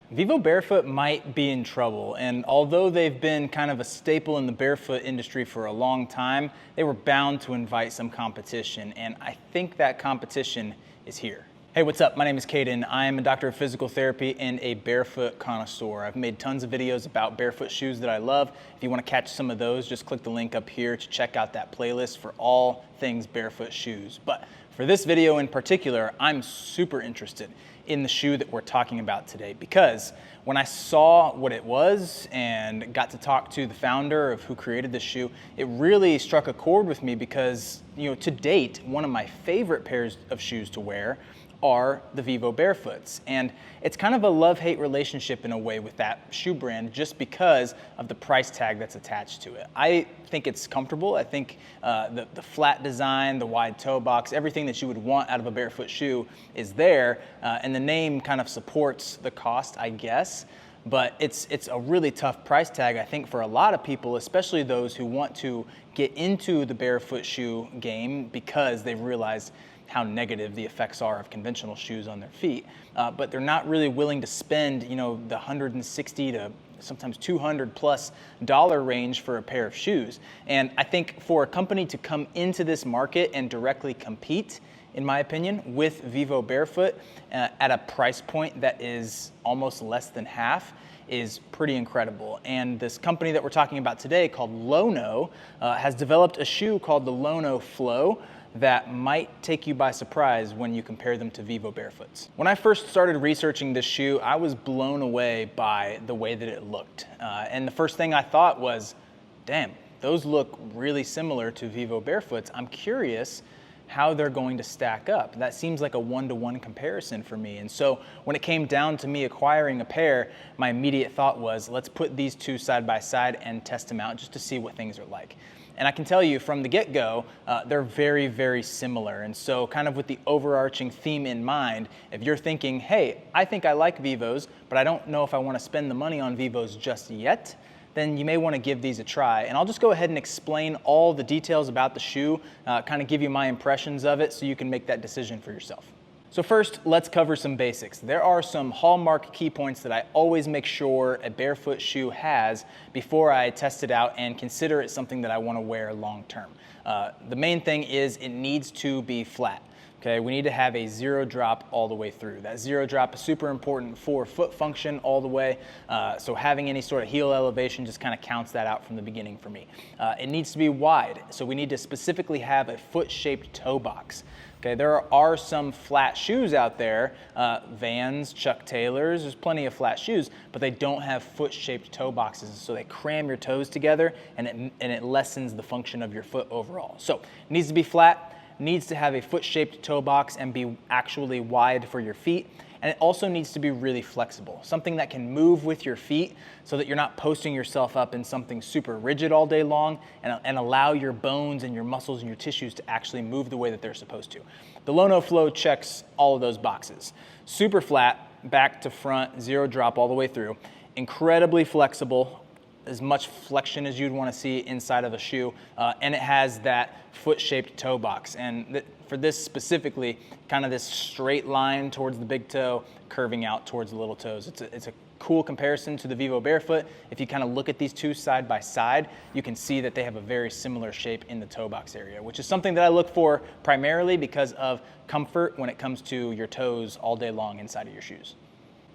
Vivo Barefoot might be in trouble, and although they've been kind of a staple in the barefoot industry for a long time, they were bound to invite some competition, and I think that competition is here. Hey, what's up? My name is Caden. I am a doctor of physical therapy and a barefoot connoisseur. I've made tons of videos about barefoot shoes that I love. If you want to catch some of those, just click the link up here to check out that playlist for all things barefoot shoes. But for this video in particular, I'm super interested in the shoe that we're talking about today, because when I saw what it was and got to talk to the founder of who created the shoe, it really struck a chord with me because, to date, one of my favorite pairs of shoes to wear are the Vivo Barefoots. And it's kind of a love-hate relationship in a way with that shoe brand just because of the price tag that's attached to it. I think it's comfortable. I think the flat design, the wide toe box, everything that you would want out of a barefoot shoe is there, and the name kind of supports the cost, I guess. But it's a really tough price tag, I think, for a lot of people, especially those who want to get into the barefoot shoe game because they've realized how negative the effects are of conventional shoes on their feet, but they're not really willing to spend, the $160 to sometimes $200+ range for a pair of shoes. And I think for a company to come into this market and directly compete, in my opinion, with Vivo Barefoot at a price point that is almost less than half is pretty incredible. And this company that we're talking about today, called Lono, has developed a shoe called the Lono Flow that might take you by surprise when you compare them to Vivo Barefoots. When I first started researching this shoe, I was blown away by the way that it looked. And the first thing I thought was, damn, those look really similar to Vivo Barefoots. I'm curious how they're going to stack up. That seems like a one-to-one comparison for me. And so when it came down to me acquiring a pair, my immediate thought was, let's put these two side by side and test them out just to see what things are like. And I can tell you from the get-go, they're very, very similar. And so kind of with the overarching theme in mind, if you're thinking, hey, I think I like Vivos, but I don't know if I want to spend the money on Vivos just yet, then you may want to give these a try. And I'll just go ahead and explain all the details about the shoe, kind of give you my impressions of it so you can make that decision for yourself. So first, let's cover some basics. There are some hallmark key points that I always make sure a barefoot shoe has before I test it out and consider it something that I want to wear long term. The main thing is it needs to be flat. Okay, we need to have a zero drop all the way through. That zero drop is super important for foot function all the way. So having any sort of heel elevation just kind of counts that out from the beginning for me. It needs to be wide. So we need to specifically have a foot-shaped toe box. Okay, there are some flat shoes out there, Vans, Chuck Taylors, there's plenty of flat shoes, but they don't have foot-shaped toe boxes, so they cram your toes together and it lessens the function of your foot overall. So it needs to be flat, needs to have a foot-shaped toe box and be actually wide for your feet. And it also needs to be really flexible, something that can move with your feet so that you're not posting yourself up in something super rigid all day long, and allow your bones and your muscles and your tissues to actually move the way that they're supposed to. The Lono Flow checks all of those boxes. Super flat, back to front, zero drop all the way through, incredibly flexible, as much flexion as you'd want to see inside of a shoe, and it has that foot-shaped toe box. And for this specifically, kind of this straight line towards the big toe, curving out towards the little toes. It's a cool comparison to the Vivo Barefoot. If you kind of look at these two side by side, you can see that they have a very similar shape in the toe box area, which is something that I look for primarily because of comfort when it comes to your toes all day long inside of your shoes.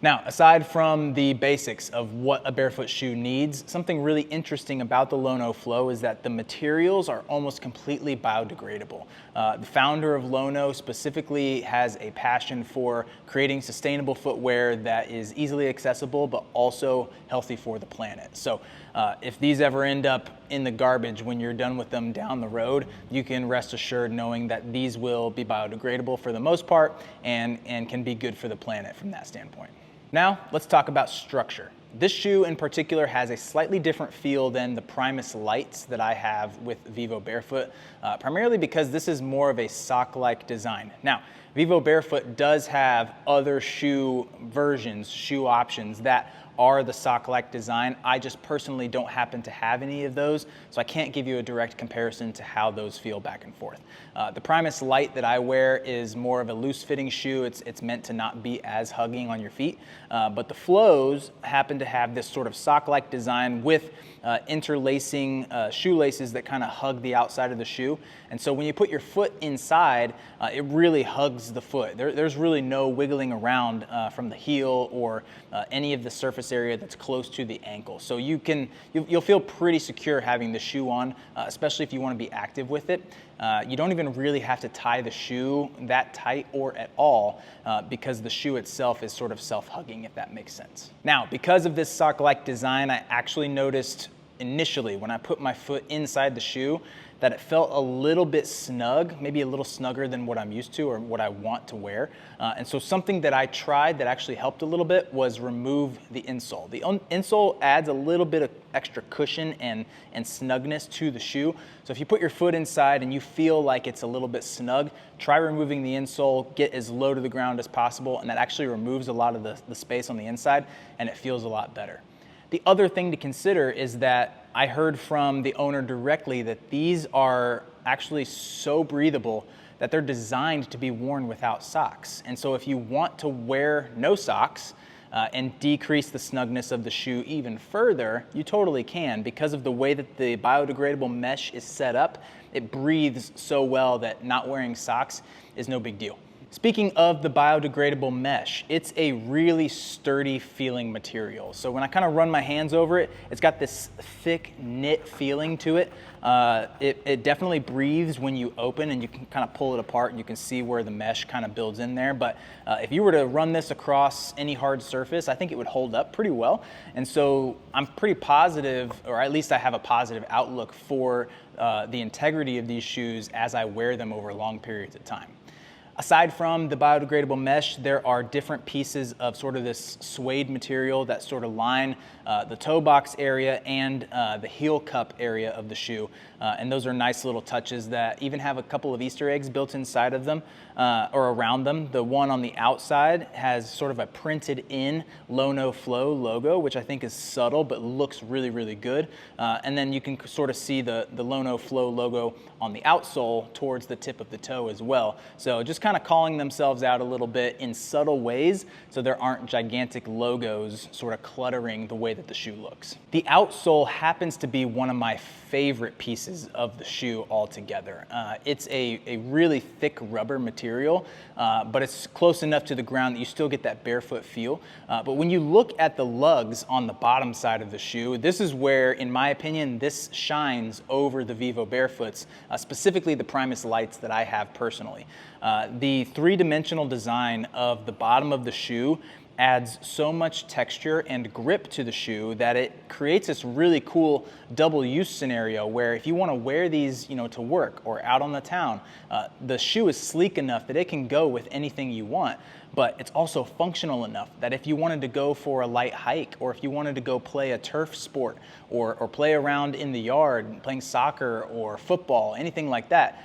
Now, aside from the basics of what a barefoot shoe needs, something really interesting about the Lono Flow is that the materials are almost completely biodegradable. The founder of Lono specifically has a passion for creating sustainable footwear that is easily accessible but also healthy for the planet. So if these ever end up in the garbage when you're done with them down the road, you can rest assured knowing that these will be biodegradable for the most part and can be good for the planet from that standpoint. Now, let's talk about structure. This shoe in particular has a slightly different feel than the Primus Lights that I have with Vivo Barefoot, primarily because this is more of a sock-like design. Now, Vivo Barefoot does have other shoe versions, shoe options that are the sock-like design. I just personally don't happen to have any of those, so I can't give you a direct comparison to how those feel back and forth. The Primus Lite that I wear is more of a loose-fitting shoe. It's meant to not be as hugging on your feet, but the Flows happen to have this sort of sock-like design with interlacing shoelaces that kind of hug the outside of the shoe. And so when you put your foot inside, it really hugs the foot. There's really no wiggling around from the heel or any of the surface area that's close to the ankle. So you'll feel pretty secure having the shoe on, especially if you want to be active with it. You don't even really have to tie the shoe that tight or at all because the shoe itself is sort of self-hugging, if that makes sense. Now, because of this sock-like design, I actually noticed initially when I put my foot inside the shoe that it felt a little bit snug, maybe a little snugger than what I'm used to or what I want to wear. And so something that I tried that actually helped a little bit was remove the insole. The insole adds a little bit of extra cushion and snugness to the shoe. So if you put your foot inside and you feel like it's a little bit snug, try removing the insole, get as low to the ground as possible, and that actually removes a lot of the space on the inside, and it feels a lot better. The other thing to consider is that I heard from the owner directly that these are actually so breathable that they're designed to be worn without socks. And so if you want to wear no socks and decrease the snugness of the shoe even further, you totally can. Because of the way that the biodegradable mesh is set up, it breathes so well that not wearing socks is no big deal. Speaking of the biodegradable mesh, it's a really sturdy feeling material. So when I kind of run my hands over it, it's got this thick knit feeling to it. It definitely breathes when you open, and you can kind of pull it apart and you can see where the mesh kind of builds in there. But if you were to run this across any hard surface, I think it would hold up pretty well. And so I'm pretty positive, or at least I have a positive outlook for the integrity of these shoes as I wear them over long periods of time. Aside from the biodegradable mesh, there are different pieces of sort of this suede material that sort of line the toe box area and the heel cup area of the shoe. And those are nice little touches that even have a couple of Easter eggs built inside of them or around them. The one on the outside has sort of a printed in Lono Flow logo, which I think is subtle but looks really, really good. And then you can sort of see the Lono Flow logo on the outsole towards the tip of the toe as well. So just kind of calling themselves out a little bit in subtle ways so there aren't gigantic logos sort of cluttering the way that the shoe looks. The outsole happens to be one of my favorite pieces of the shoe altogether. It's a really thick rubber material, but it's close enough to the ground that you still get that barefoot feel. But when you look at the lugs on the bottom side of the shoe, this is where, in my opinion, this shines over the Vivo Barefoots, specifically the Primus Lites that I have personally. The three-dimensional design of the bottom of the shoe adds so much texture and grip to the shoe that it creates this really cool double use scenario where if you want to wear these, to work or out on the town, the shoe is sleek enough that it can go with anything you want, but it's also functional enough that if you wanted to go for a light hike or if you wanted to go play a turf sport or play around in the yard playing soccer or football, anything like that,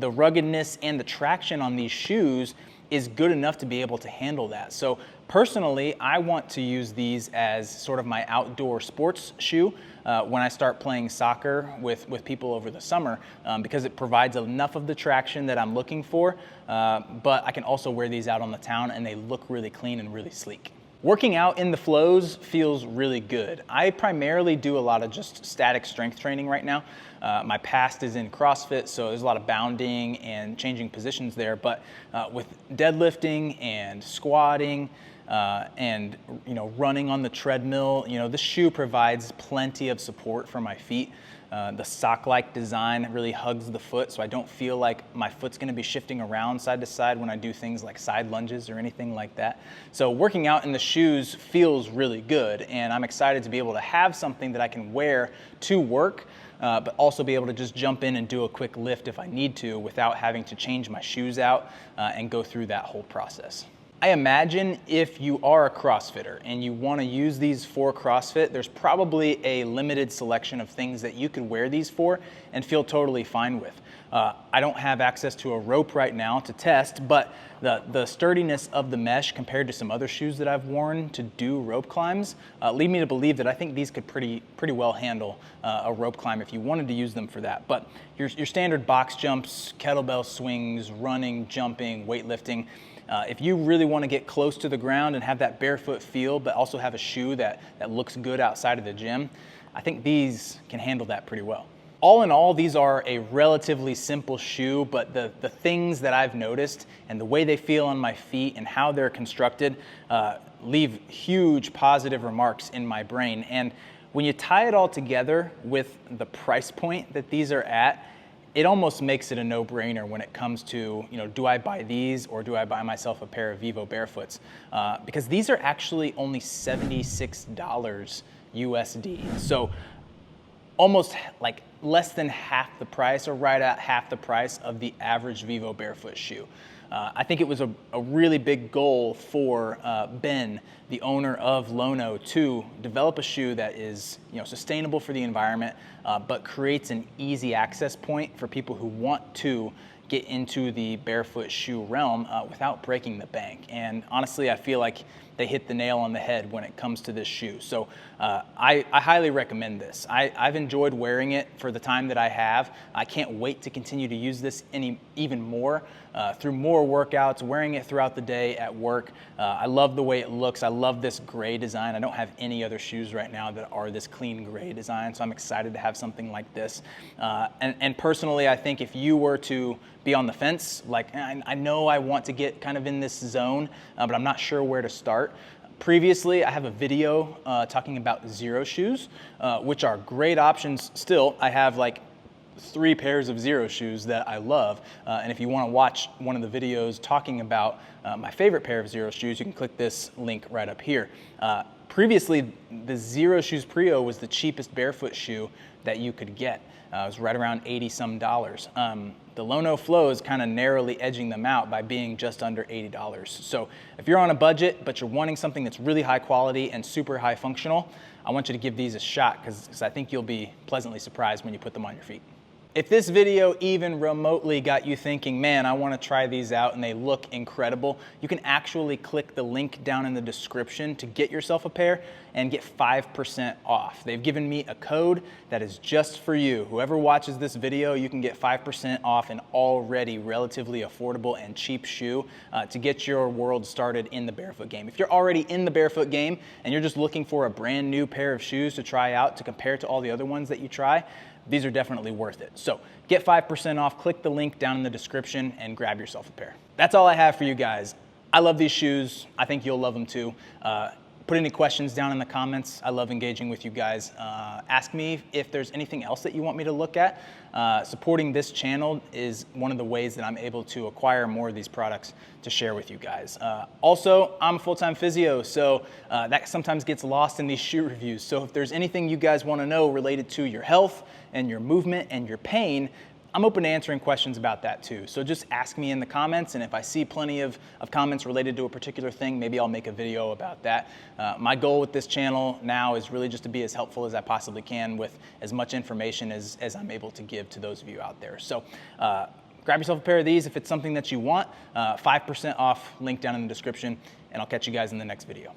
the ruggedness and the traction on these shoes is good enough to be able to handle that. So personally, I want to use these as sort of my outdoor sports shoe when I start playing soccer with people over the summer because it provides enough of the traction that I'm looking for, but I can also wear these out on the town and they look really clean and really sleek. Working out in the Flows feels really good. I primarily do a lot of just static strength training right now. My past is in CrossFit, so there's a lot of bounding and changing positions there, but with deadlifting and squatting and running on the treadmill, this shoe provides plenty of support for my feet. The sock-like design really hugs the foot, so I don't feel like my foot's going to be shifting around side to side when I do things like side lunges or anything like that. So working out in the shoes feels really good, and I'm excited to be able to have something that I can wear to work, but also be able to just jump in and do a quick lift if I need to without having to change my shoes out and go through that whole process. I imagine if you are a CrossFitter and you want to use these for CrossFit, there's probably a limited selection of things that you could wear these for and feel totally fine with. I don't have access to a rope right now to test, but the sturdiness of the mesh compared to some other shoes that I've worn to do rope climbs lead me to believe that I think these could pretty well handle a rope climb if you wanted to use them for that. But your standard box jumps, kettlebell swings, running, jumping, weightlifting, if you really want to get close to the ground and have that barefoot feel, but also have a shoe that looks good outside of the gym, I think these can handle that pretty well. All in all, these are a relatively simple shoe, but the things that I've noticed and the way they feel on my feet and how they're constructed leave huge positive remarks in my brain. And when you tie it all together with the price point that these are at, it almost makes it a no-brainer when it comes to, do I buy these or do I buy myself a pair of Vivo Barefoots? Because these are actually only $76 USD. So almost like less than half the price, or right at half the price of the average Vivo Barefoot shoe. I think it was a really big goal for Ben, the owner of Lono, to develop a shoe that is sustainable for the environment, but creates an easy access point for people who want to get into the barefoot shoe realm without breaking the bank. And honestly, I feel like they hit the nail on the head when it comes to this shoe. So I highly recommend this. I've enjoyed wearing it for the time that I have. I can't wait to continue to use this even more through more workouts, wearing it throughout the day at work. I love the way it looks. I love this gray design. I don't have any other shoes right now that are this clean gray design, so I'm excited to have something like this. And personally, I think if you were to be on the fence, like I know I want to get kind of in this zone, but I'm not sure where to start. Previously, I have a video talking about Xero shoes, which are great options still. I have like 3 pairs of Xero shoes that I love. And if you want to watch one of the videos talking about my favorite pair of Xero shoes, you can click this link right up here. Previously, the Xero Shoes Prio was the cheapest barefoot shoe that you could get. It was right around $80 some. The Lono Flow is kind of narrowly edging them out by being just under $80. So if you're on a budget, but you're wanting something that's really high quality and super high functional, I want you to give these a shot because I think you'll be pleasantly surprised when you put them on your feet. If this video even remotely got you thinking, man, I want to try these out and they look incredible, you can actually click the link down in the description to get yourself a pair and get 5% off. They've given me a code that is just for you. Whoever watches this video, you can get 5% off an already relatively affordable and cheap shoe to get your world started in the barefoot game. If you're already in the barefoot game and you're just looking for a brand new pair of shoes to try out to compare to all the other ones that you try, these are definitely worth it. So get 5% off, click the link down in the description and grab yourself a pair. That's all I have for you guys. I love these shoes. I think you'll love them too. Put any questions down in the comments. I love engaging with you guys. Ask me if there's anything else that you want me to look at. Supporting this channel is one of the ways that I'm able to acquire more of these products to share with you guys. Also, I'm a full-time physio, so that sometimes gets lost in these shoe reviews. So if there's anything you guys want to know related to your health and your movement and your pain, I'm open to answering questions about that too. So just ask me in the comments, and if I see plenty of comments related to a particular thing, maybe I'll make a video about that. My goal with this channel now is really just to be as helpful as I possibly can with as much information as I'm able to give to those of you out there. So grab yourself a pair of these if it's something that you want. 5% off, link down in the description, and I'll catch you guys in the next video.